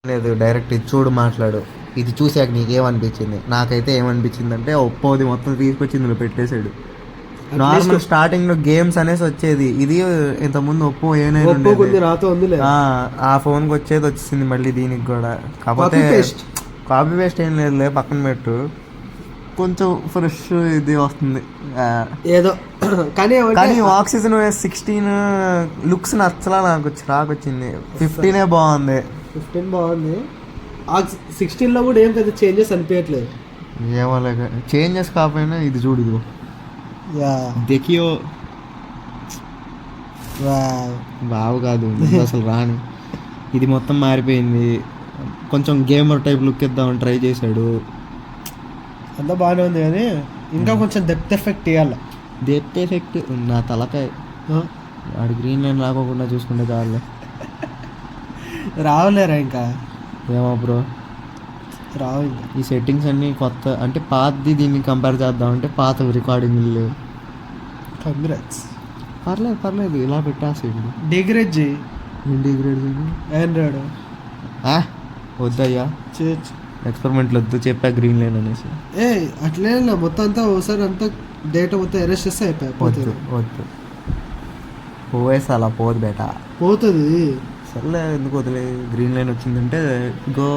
లేదు, డైరెక్ట్ ఇది చూడు మాట్లాడు. ఇది చూసాక నీకేమనిపించింది? నాకైతే ఏమనిపించింది అంటే ఒప్పోది మొత్తం తీసుకొచ్చి ఇందులో పెట్టేశాడు. నార్మల్ స్టార్టింగ్ లో గేమ్స్ అనేసి వచ్చేది, ఇది ఇంతకుముందు ఒప్పో ఆ ఫోన్కి వచ్చేది వచ్చింది మళ్ళీ దీనికి కూడా. కాకపోతే కాపీ పేస్ట్ ఏం లేదులే, పక్కన పెట్టు. కొంచెం ఫ్రెష్ ఇది వస్తుంది ఏదో. కానీ ఆక్సిజన్ 16 లుక్స్ నచ్చలా, నాకు చిరాకు వచ్చింది. 15 బాగుంది. 15 బాగుంది. 16లో కూడా ఏం పెద్ద చేంజెస్ అనిపించట్లేదు. ఏమో చేంజెస్ కాకపోయినా ఇది చూడు, ఇదిగో దెకియో బావు కాదు అసలు రాని. ఇది మొత్తం మారిపోయింది. కొంచెం గేమర్ టైప్ లుక్ ఇద్దామని ట్రై చేశాడు. అంతా బాగానే ఉంది కానీ ఇంకా కొంచెం డెప్త్ ఎఫెక్ట్ ఇవ్వాలి. డెప్త్ ఎఫెక్ట్ నా తలకాయ. వాడు గ్రీన్ లైన్ రాకోకుండా చూసుకుంటే చాలే. రావలేరా ఇంకా? ఏమో బ్రో రావు ఇంకా. ఈ సెట్టింగ్స్ అన్నీ కొత్త, అంటే పాతది దీన్ని కంపేర్ చేద్దామంటే పాత రికార్డింగ్ లేవు. కంగ్రాట్స్. పర్లేదు ఇలా పెట్టేసేయండి. డిగ్రేడ్ చేయి. డిగ్రేడ్ చేయండి. ఆండ్రాయిడ్ వద్దయ్యా, ఎక్స్పెరిమెంట్లు వద్దు, చెప్పా గ్రీన్ లైన్ అనేసి. అట్లే మొత్తం అంతా ఒకసారి అంతా డేటా మొత్తం అరెస్ట్ చేస్తే అయిపోతుంది. వద్దు ఓఎస్ అలా పోదు బేటా. పోతుంది. సర్లే ఎందుకు వదిలే. గ్రీన్ లైన్ వచ్చిందంటే గో